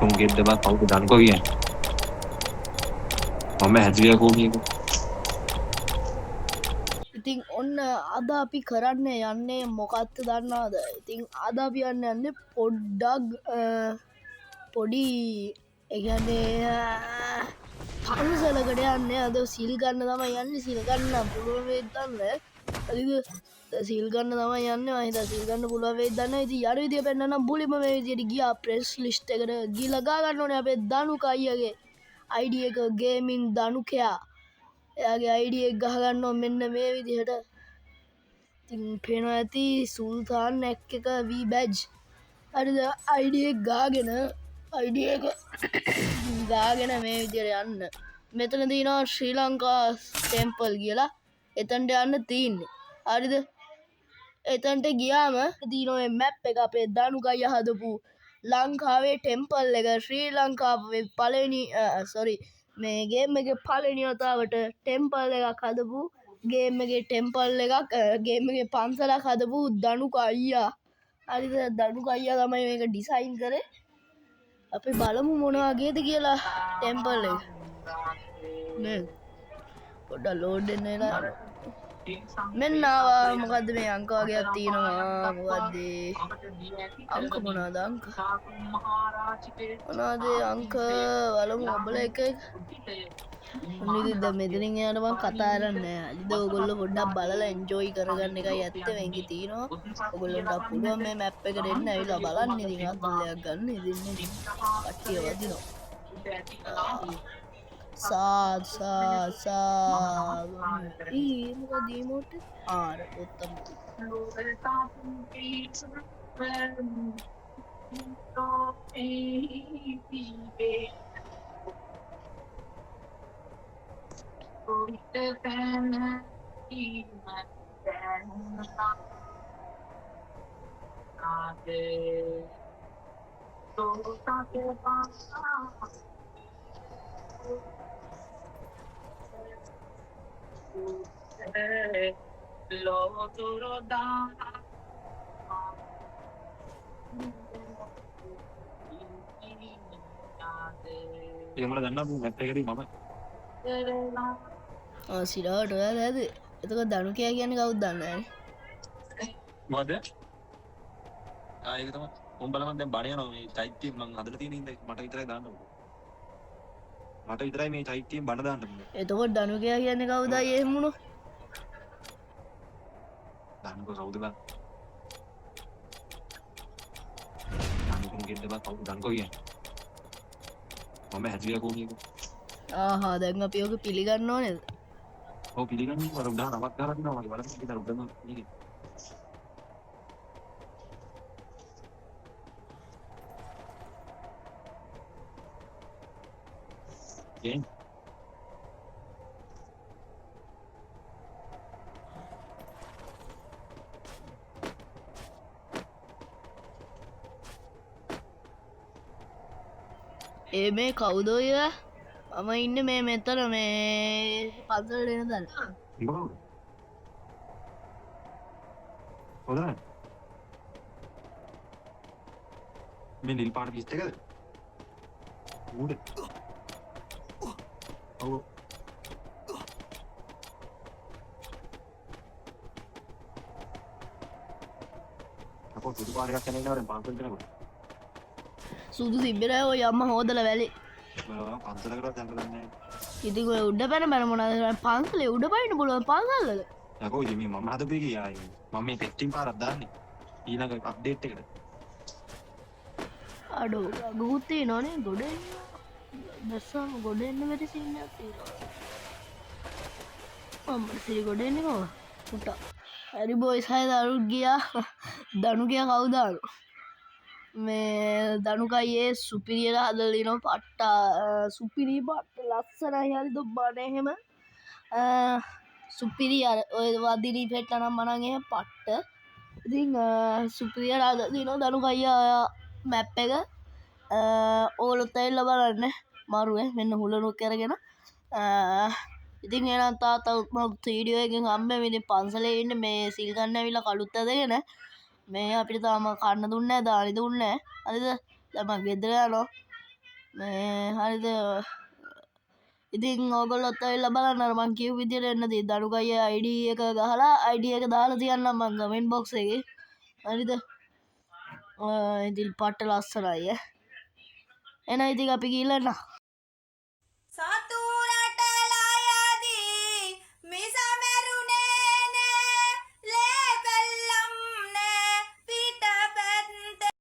උන්ගෙත් දෙබා කවුද දන්නකෝ කියන්නේ. මම හැදුවේ කොහොමද? ඉතින් ඔන්න අද අපි කරන්න යන්නේ මොකක්ද දන්නවාද? ඉතින් අද අපි යන්නේ පොඩ්ඩක් පොඩි ඒ කියන්නේ පන්සලකට යන්නේ. අද සිල් ගන්න තමයි යන්නේ. සිල් ගන්න පුළුවන් වේද දන්නේ? හරිද? සිල් ගන්න තමයි යන්නේ. මම හිතා සිල් ගන්න පුළුවන් වේද දන්නේ. ඉතින් යන විදිය පෙන්නනම් මුලින්ම මේ විදියට ගියා ප්‍රෙස් ලිස්ට් එකට ගිහලා ගා ගන්න ඕනේ අපේ දනුක අයියාගේ ID එක ගේමින් දනුකයා. එයාගේ ID එක ගහගන්න ඕනේ මෙන්න මේ විදිහට. ඉතින් පේනවා ඇති සුල්තාන් එක V badge. හරිද? ID එක ගාගෙන ID එක ගාගෙන මේ විදිහට යන්න. මෙතන තියෙනවා ශ්‍රී ලංකා ටෙම්පල් කියලා. එතනට යන්න තියෙන්නේ. හරිද? එතනට ගියාම තියෙනවා මේ මැප් එක අපේ දනුකය හදපු ලංකාවේ ටෙම්පල් එක ශ්‍රී ලංකාවේ පළවෙනි මේ ගේම් එකේ පළවෙනි වතාවට ටෙම්පල් එකක් හදපු ගේම් එකේ ටෙම්පල් එකක් ගේම් එකේ පන්සලක් හදපු දනුක අයියා. හරිද? දනුක අයියා තමයි මේක ඩිසයින් කරේ. අපි බලමු මොන වගේද කියලා ටෙම්පල් එක. නේ පොඩ්ඩක් ලෝඩ් වෙන්න එලා මෙන්න ආවා. මොකද්ද මේ අංක වගේක් තියෙනවා? මොකද්ද අංක මොනවාද අංක මොනවාද අංක බලමු ඔබල එක ඉතින් මෙතනින් යන මම කතා කරන්නේ නැහැ. අද ඔයගොල්ලෝ පොඩ්ඩක් බලලා එන්ජොයි කරගන්න එකයි ඇත්ත. මේකේ තියෙනවා ඔයගොල්ලන්ට පුළුවන් මේ මැප් එකට එන්න ඇවිල්ලා බලන්න. ඉතින් අතල්ලයක් ගන්න. ඉතින් කට්ටිය වදිනවා. මොකද ඊමෝට් ආර උත්තම ඒක මම දන්නා මැප් එකේදී මම සිරාවට ඔයා දැද? එතකොට දනුකයා කියන්නේ කවුද දන්නේ නැහැ. මොකද? ඒක තමයි උඹලා මම දැන් බණ යනවා මේ චෛත්‍යයෙන් මම හදලා තියෙන ඉඳ මට විතරයි දාන්න ඕනේ. මට විතරයි මේ චෛත්‍යයෙන් බණ දාන්න ඕනේ. එතකොට දනුකයා කියන්නේ කවුද එහෙම වුණොත්? දනුක කවුද බං? දනුකගේ දෙබා කවුද දනුකෝ කියන්නේ? මම හැදුවේ කොහොමද? ආහා දැන් අපි ඔක පිළිගන්න ඕනේද? ඔව් පිළිගන්නේ වර උදා නමක් ගහලා දිනවා මගේ බලන්න ඉතින් උදම මේකේ. මේ කවුද ඔය? මම ඉන්නේ මේ මෙතන මේ පන්සලට එන තැන. හොඳයි. මේ නිල් පාට පිස්ට් එකද? ඌඩ. ඔව්. අපෝ සුදු පාට එකක් යන ඉන්නවද පන්සලට යනකොට? සුදු තිබ්බේ ඔය අම්මා හොදලා වැලේ. මම පන්සලකටවත් යන්න දන්නේ නැහැ. ඉතින් ඔය උඩ පැන මොනවද පන්සලේ උඩ පයින්න පුළුවන් පන්සල්වල. යකෝ ඉතින් මේ මම හදපු එකේ ආයේ මම මේ ටෙස්ටිං පාරක් දාන්නේ. ඊළඟ අප්ඩේට් එකට. අඩෝ ගුත් තියෙනවනේ ගොඩ එන්න. දැස්සම ගොඩ එන්න බැරි සීන් එකක් තියෙනවා. මම සිරි ගොඩ එන්නේ කොහොමද? පුටා. හරි බොයිස් හය දරුත් ගියා. දනු ගියා කවුද අර? මේ දනුකයේ සුපිරියට හදලා දිනවා පට්ටා සුපිරි පට්ට ලස්සනයි හරිද බණ එහෙම සුපිරි අර ඔය වදිරි පෙට්ට නම් මනන් එහෙම පට්ට ඉතින් සුපිරියට හදලා දිනවා දනුකයියා මැප් එක ඕගොල්ලොත් ඇවිල්ලා බලන්න මරුවේ මෙන්න හුලනුක් කරගෙන ඉතින් එහෙනම් තාත්තා මම වීඩියෝ එකෙන් හම්බෙමු ඉතින් පන්සලේ ඉන්නේ මේ සිල් ගන්න ඇවිල්ලා කළුත් ඇදගෙන මේ අපිට තාම කන්න දුන්නේ නැහැ දානි දුන්නේ නැහැ හරිද දැන් මම ගෙදර යනවා මේ හරිද ඉතින් ඕගොල්ලොත් ඇවිල්ලා බලන්න අර මං කියපු විදියට එන්න තියෙන්නේ දනුකයි ID එක ගහලා ID එක දාලා තියන්නම් මං කමෙන්ට් බොක්ස් එකේ හරිද ඉතින් පට්ට ලස්සනයි එහෙනම් ඉතින් අපි ගිහලා එන්න